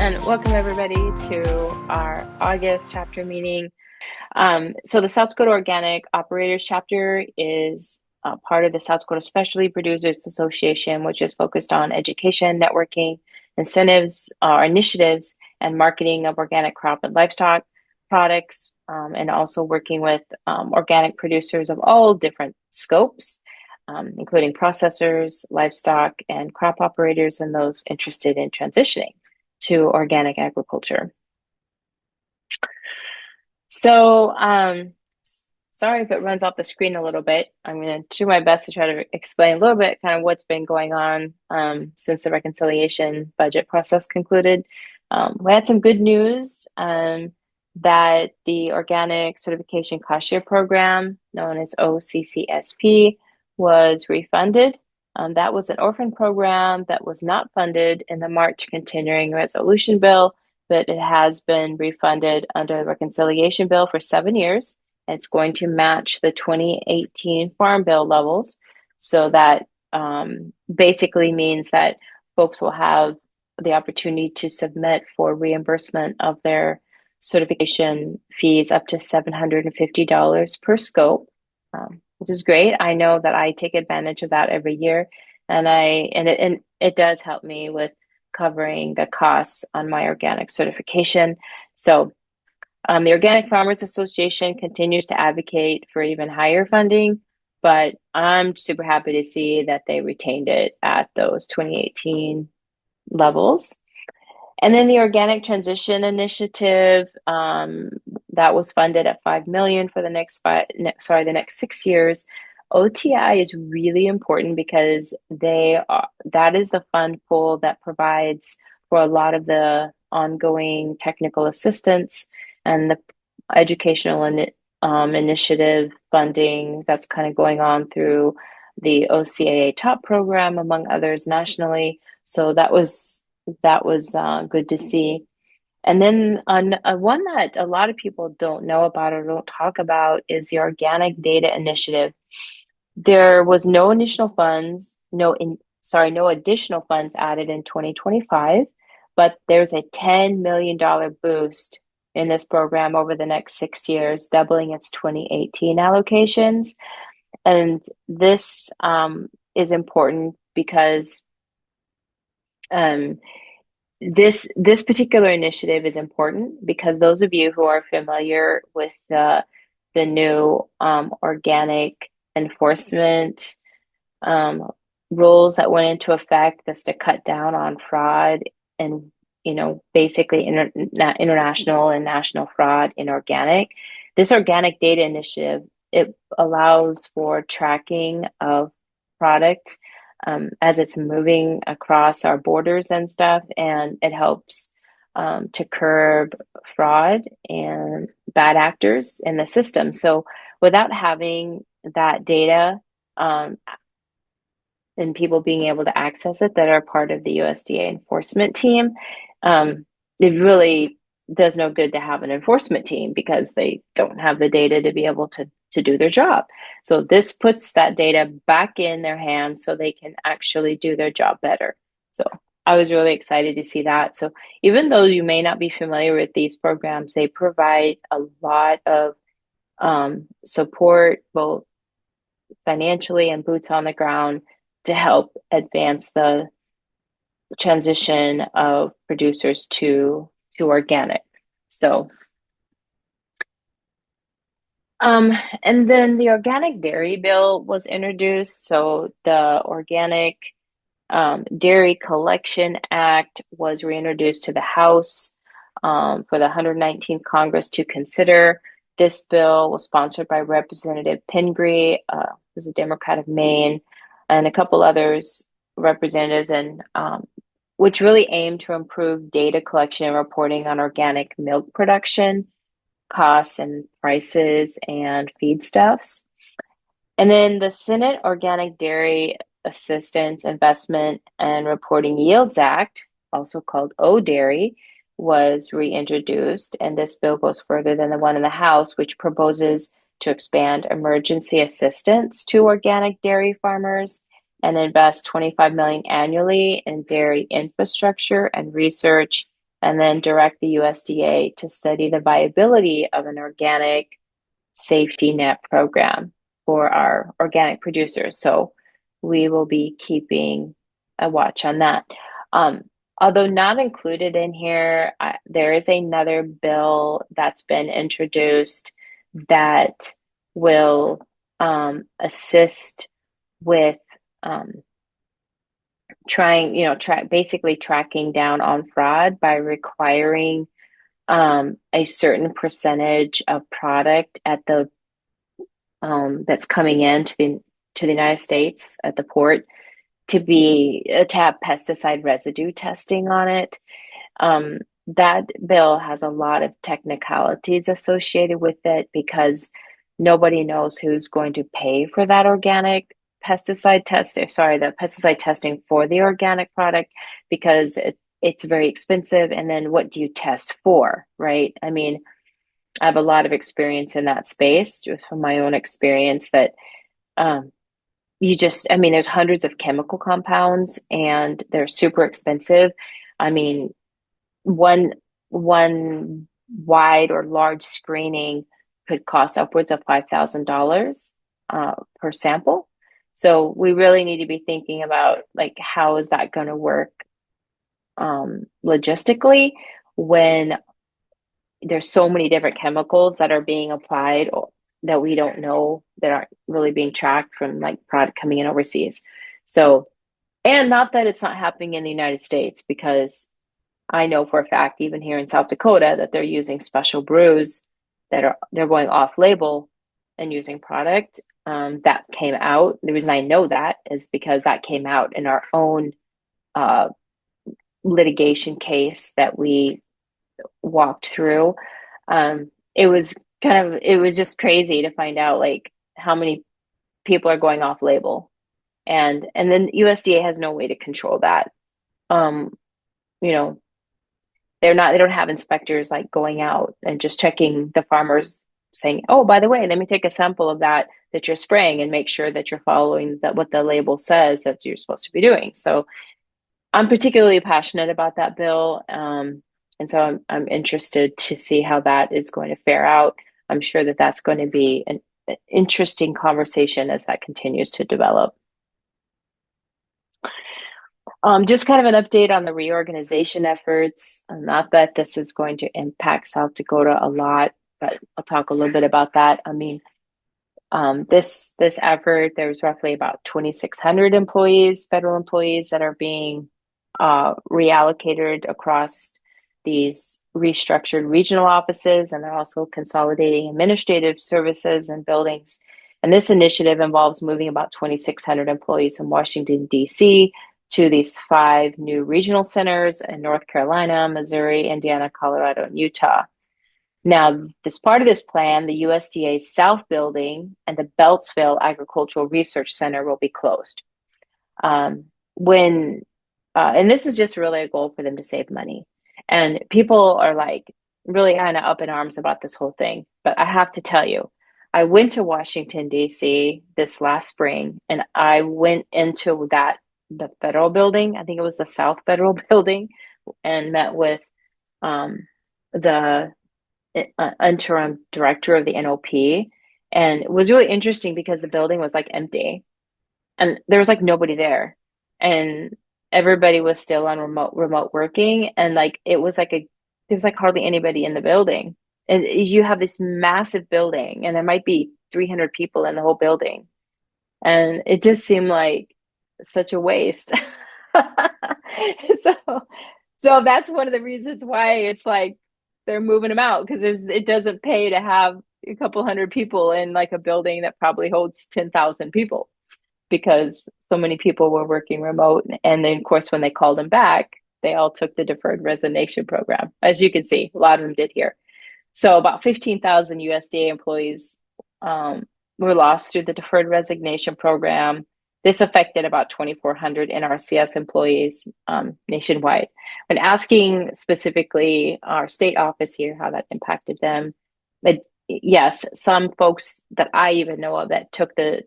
and welcome everybody to our August chapter meeting. So the South Dakota Organic Operators chapter is part of the South Dakota Specialty Producers Association, which is focused on education, networking, incentives, initiatives, and marketing of organic crop and livestock products, and also working with organic producers of all different scopes, including processors, livestock, and crop operators, and those interested in transitioning to organic agriculture. So, sorry if it runs off the screen a little bit. I'm going to do my best to try to explain a little bit kind of what's been going on since the reconciliation budget process concluded. We had some good news that the Organic Certification Cost Share Program, known as OCCSP, was refunded. That was an orphan program that was not funded in the March Continuing Resolution Bill, but it has been refunded under the reconciliation bill for 7 years. And it's going to match the 2018 Farm Bill levels. So that basically means that folks will have the opportunity to submit for reimbursement of their certification fees up to $750 per scope, which is great. I know that I take advantage of that every year, and it does help me with covering the costs on my organic certification. So the Organic Farmers Association continues to advocate for even higher funding, but I'm super happy to see that they retained it at those 2018 levels. And then the Organic Transition Initiative, that was funded at $5 million for the next 6 years. OTI is really important because that is the fund pool that provides for a lot of the ongoing technical assistance and the educational initiative funding that's kind of going on through the OCAA TOP program, among others nationally. So that was good to see. And then one that a lot of people don't know about or don't talk about is the Organic Data Initiative. There was no additional funds added in 2025, but there's a $10 million boost in this program over the next 6 years, doubling its 2018 allocations. And this is important because this particular initiative is important because those of you who are familiar with the new organic enforcement rules that went into effect, that's to cut down on fraud and basically international and national fraud in organic. This Organic Data Initiative, it allows for tracking of product as it's moving across our borders and stuff, and it helps to curb fraud and bad actors in the system. So without having that data and people being able to access it that are part of the USDA enforcement team, it really does no good to have an enforcement team because they don't have the data to be able to do their job. So this puts that data back in their hands so they can actually do their job better. So I was really excited to see that. So even though you may not be familiar with these programs, they provide a lot of support, both financially and boots on the ground, to help advance the transition of producers to organic. So and then the Organic Dairy Bill was introduced. So the Organic Dairy Collection Act was reintroduced to the House for the 119th Congress to consider. This bill was sponsored by Representative Pingree, who's a Democrat of Maine, and a couple others representatives, and which really aimed to improve data collection and reporting on organic milk production, costs and prices, and feedstuffs. And then the Senate Organic Dairy Assistance, Investment, and Reporting Yields Act, also called ODairy, was reintroduced. And this bill goes further than the one in the House, which proposes to expand emergency assistance to organic dairy farmers and invest $25 million annually in dairy infrastructure and research and then direct the USDA to study the viability of an organic safety net program for our organic producers. So we will be keeping a watch on that. Um, Although not included in here, there is another bill that's been introduced that will assist with um, basically tracking down on fraud by requiring a certain percentage of product at the that's coming to the United States at the port to have pesticide residue testing on it. That bill has a lot of technicalities associated with it because nobody knows who's going to pay for that organic pesticide test. Sorry, the pesticide testing for the organic product because it's very expensive. And then what do you test for, right? I mean, I have a lot of experience in that space from my own experience that um, I mean, there's hundreds of chemical compounds and they're super expensive. I mean, one one wide or large screening could cost upwards of $5,000 per sample. So we really need to be thinking about like how is that going to work logistically when there's so many different chemicals that are being applied that we don't know that aren't really being tracked from like product coming in overseas. So, and not that it's not happening in the United States, because I know for a fact, even here in South Dakota, that they're using special brews they're going off label and using product that came out. The reason I know that is because that came out in our own uh, litigation case that we walked through. It was just crazy to find out like how many people are going off label, and then USDA has no way to control that. Um, you know, they don't have inspectors like going out and just checking the farmers saying, oh, by the way, let me take a sample of that you're spraying and make sure that you're following what the label says that you're supposed to be doing. So I'm particularly passionate about that bill. And so I'm interested to see how that is going to fare out. I'm sure that that's going to be an interesting conversation as that continues to develop. Just kind of an update on the reorganization efforts. Not that this is going to impact South Dakota a lot, but I'll talk a little bit about that. I mean, this effort, there's roughly about 2,600 employees, federal employees, that are being reallocated across these restructured regional offices, and they're also consolidating administrative services and buildings. And this initiative involves moving about 2,600 employees from Washington, D.C. to these 5 new regional centers in North Carolina, Missouri, Indiana, Colorado, and Utah. Now, as part of this plan, the USDA's South Building and the Beltsville Agricultural Research Center will be closed. When and this is just really a goal for them to save money. And people are like really kind of up in arms about this whole thing. But I have to tell you, I went to Washington, D.C. this last spring, and I went into the federal building. I think it was the South Federal Building, and met with the interim director of the NOP. And it was really interesting because the building was like empty and there was like nobody there. And everybody was still on remote working. And like there was like hardly anybody in the building. And you have this massive building and there might be 300 people in the whole building. And it just seemed like such a waste. So so that's one of the reasons why it's like they're moving them out because it doesn't pay to have a couple hundred people in like a building that probably holds 10,000 people because so many people were working remote. And then, of course, when they called them back, they all took the deferred resignation program. As you can see, a lot of them did here. So about 15,000 USDA employees were lost through the deferred resignation program. This affected about 2,400 NRCS employees nationwide. When asking specifically our state office here how that impacted them, but yes, some folks that I even know of that took the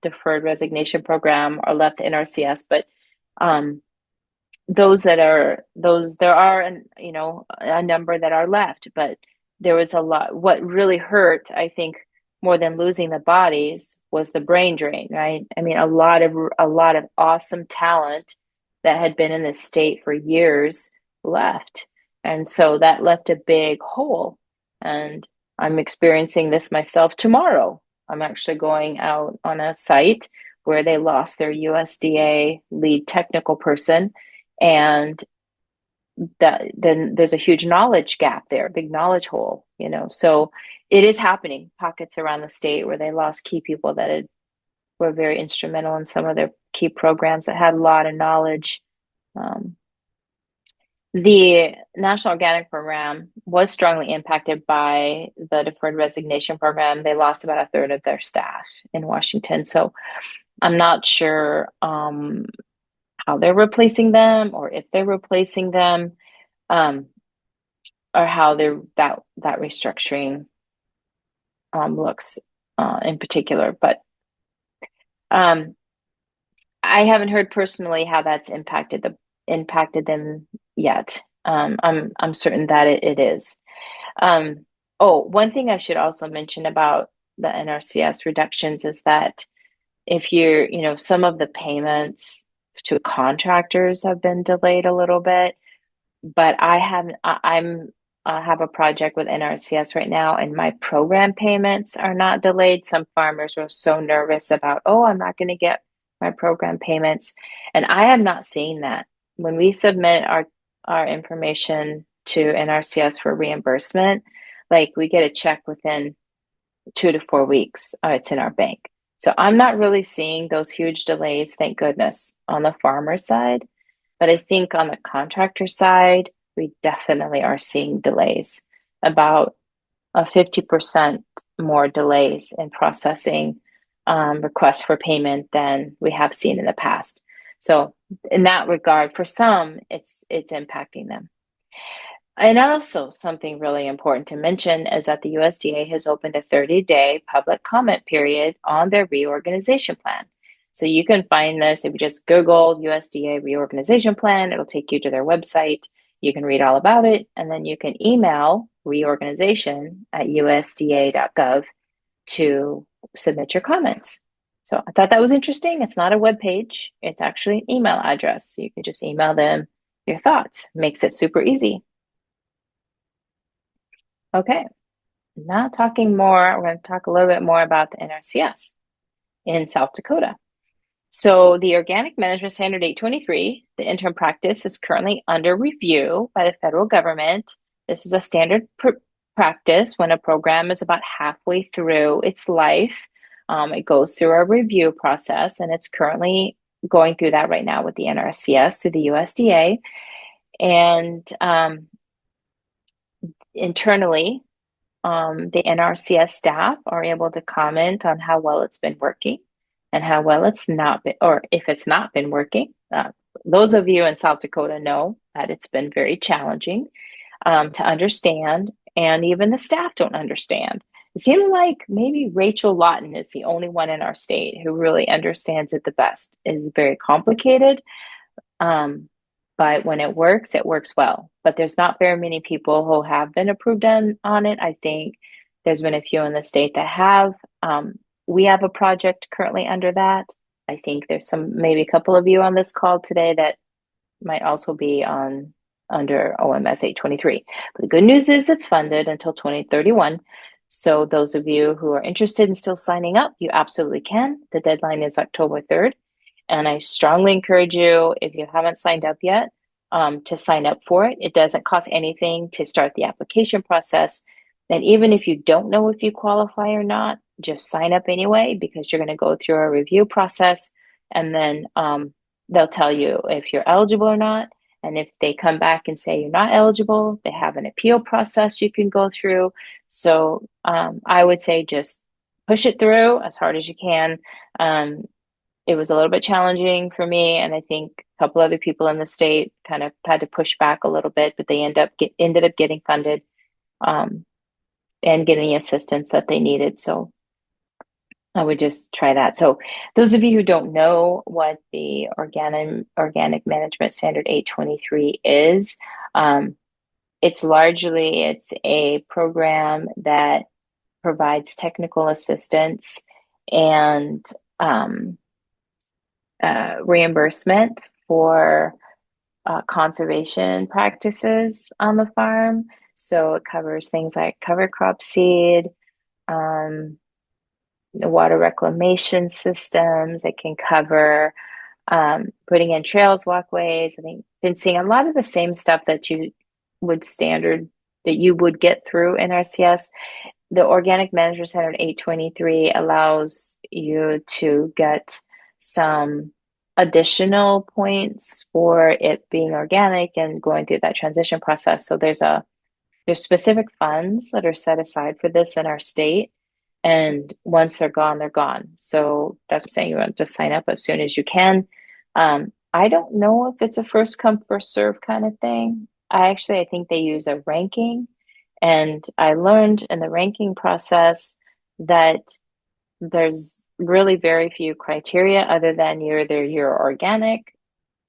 deferred resignation program or left the NRCS, but there are a number that are left, but there was a lot. What really hurt, I think, more than losing the bodies was the brain drain, right? I mean, a lot of awesome talent that had been in this state for years left, and so that left a big hole. And I'm experiencing this myself tomorrow. I'm actually going out on a site where they lost their USDA lead technical person, and that then there's a huge knowledge gap there, a big knowledge hole. So it is happening, pockets around the state where they lost key people were very instrumental in some of their key programs that had a lot of knowledge. um, the National Organic Program was strongly impacted by the Deferred Resignation Program. They lost about a third of their staff in Washington, so I'm not sure how they're replacing them, or if they're replacing them, um, or how that restructuring looks in particular. But um, I haven't heard personally how that's impacted them yet. I'm certain that it is. Oh, one thing I should also mention about the NRCS reductions is that if some of the payments to contractors have been delayed a little bit, but I have a project with NRCS right now, and my program payments are not delayed. Some farmers were so nervous about, oh, I'm not going to get my program payments, and I have not seen that. When we submit our information to NRCS for reimbursement, like we get a check within 2 to 4 weeks. It's in our bank. So I'm not really seeing those huge delays, thank goodness, on the farmer side. But I think on the contractor side, we definitely are seeing delays, about 50% more delays in processing requests for payment than we have seen in the past. So in that regard, for some, it's impacting them. And also, something really important to mention is that the USDA has opened a 30-day public comment period on their reorganization plan. So you can find this if you just Google USDA reorganization plan, it'll take you to their website. You can read all about it, and then you can email reorganization@usda.gov to submit your comments. So I thought that was interesting. It's not a web page, it's actually an email address. So you can just email them your thoughts. Makes it super easy. Okay, now talking more, we're going to talk a little bit more about the NRCS in South Dakota. So the Organic Management Standard 823, the interim practice, is currently under review by the federal government. This is a standard practice when a program is about halfway through its life. It goes through a review process, and it's currently going through that right now with the NRCS through the USDA. And internally, the NRCS staff are able to comment on how well it's been working and how well it's not been, or if it's not been working. Those of you in South Dakota know that it's been very challenging to understand, and even the staff don't understand. It seems like maybe Rachel Lawton is the only one in our state who really understands it the best. It is very complicated. But when it works well. But there's not very many people who have been approved on it. I think there's been a few in the state that have. We have a project currently under that. I think there's maybe a couple of you on this call today that might also be under OMS 823. But the good news is it's funded until 2031. So those of you who are interested in still signing up, you absolutely can. The deadline is October 3rd. And I strongly encourage you, if you haven't signed up yet, to sign up for it. It doesn't cost anything to start the application process. And even if you don't know if you qualify or not, just sign up anyway, because you're going to go through a review process, and then they'll tell you if you're eligible or not. And if they come back and say you're not eligible, they have an appeal process you can go through. So I would say just push it through as hard as you can. It was a little bit challenging for me, and I think a couple other people in the state kind of had to push back a little bit, but they ended up getting funded and getting the assistance that they needed. So I would just try that. So those of you who don't know what the organic management standard 823 is, um, it's a program that provides technical assistance and um, reimbursement for conservation practices on the farm. So it covers things like cover crop seed, um, the water reclamation systems. It can cover putting in trails, walkways. I think been seeing a lot of the same stuff that would standard that you would get through NRCS. The Organic Management Center 823 allows you to get some additional points for it being organic and going through that transition process. So there's specific funds that are set aside for this in our state. And once they're gone, they're gone. So that's what I'm saying. You want to sign up as soon as you can. I don't know if it's a first come, first serve kind of thing. I think they use a ranking. And I learned in the ranking process that there's really very few criteria other than you're organic,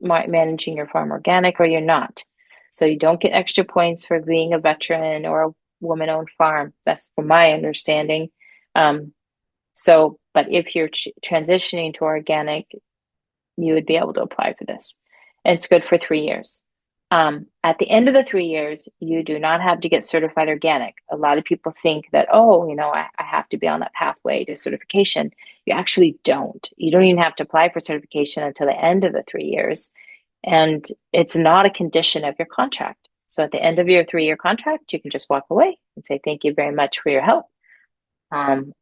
managing your farm organic, or you're not. So you don't get extra points for being a veteran or a woman-owned farm. That's from my understanding. Um, but if you're transitioning to organic, you would be able to apply for this. And it's good for 3 years. At the end of the 3 years, you do not have to get certified organic. A lot of people think that, oh, I have to be on that pathway to certification. You actually don't. You don't even have to apply for certification until the end of the 3 years. And it's not a condition of your contract. So at the end of your 3 year contract, you can just walk away and say, thank you very much for your help. You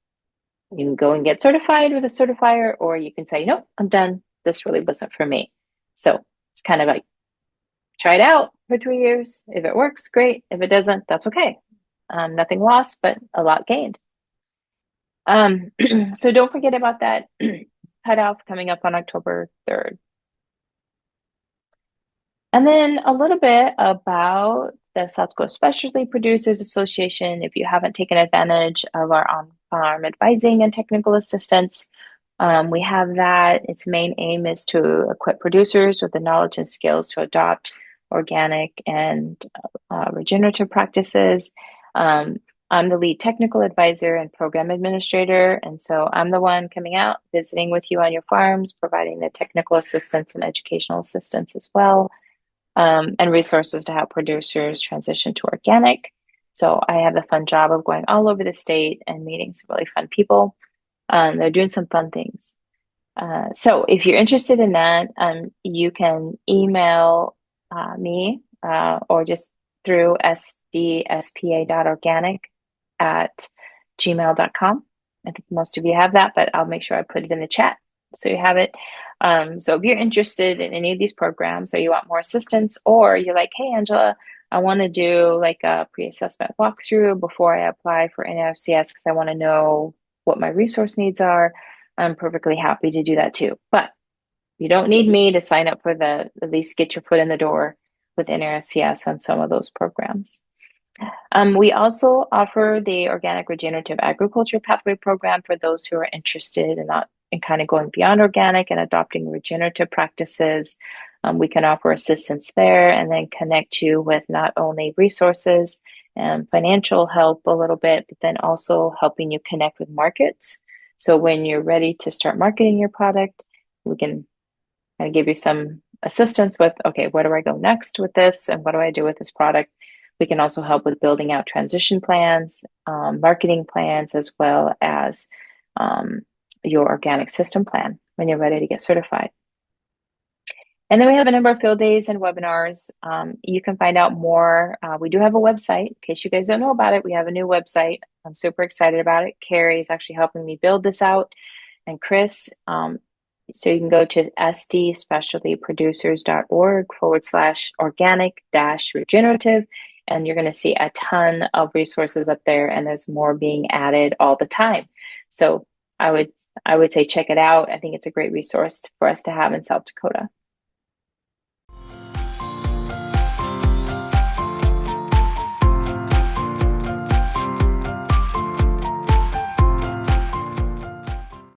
can go and get certified with a certifier, or you can say, nope, I'm done. This really wasn't for me. So it's kind of like try it out for 3 years. If it works, great. If it doesn't, that's okay. Nothing lost, but a lot gained. So don't forget about that cutoff coming up on October 3rd. And then a little bit about the South Dakota Specialty Producers Association. If you haven't taken advantage of our on-farm advising and technical assistance, we have that. Its main aim is to equip producers with the knowledge and skills to adopt organic and regenerative practices. I'm the lead technical advisor and program administrator. And so I'm the one coming out, visiting with you on your farms, providing the technical assistance and educational assistance as well, and resources to help producers transition to organic. So I have the fun job of going all over the state and meeting some really fun people. They're doing some fun things. So if you're interested in that, you can email me or just through sdspa.organic@gmail.com. I think most of you have that, but I'll make sure I put it in the chat so you have it. So if you're interested in any of these programs or you want more assistance, or you're like, hey, Angela, I want to do like a pre-assessment walkthrough before I apply for NRCS because I want to know what my resource needs are, I'm perfectly happy to do that too. But you don't need me to sign up for at least get your foot in the door with NRCS on some of those programs. We also offer the Organic Regenerative Agriculture Pathway Program for those who are interested in kind of going beyond organic and adopting regenerative practices. We can offer assistance there and then connect you with not only resources and financial help a little bit, but then also helping you connect with markets. So when you're ready to start marketing your product, we can kind of give you some assistance with, okay, where do I go next with this? And what do I do with this product? We can also help with building out transition plans, marketing plans, as well as your organic system plan when you're ready to get certified. And then we have a number of field days and webinars. You can find out more. We do have a website. In case you guys don't know about it, we have a new website. I'm super excited about it. Carrie is actually helping me build this out, and Chris. So you can go to sdspecialtyproducers.org/organic-regenerative, and you're going to see a ton of resources up there, and there's more being added all the time. So I would say check it out. I think it's a great resource for us to have in South Dakota.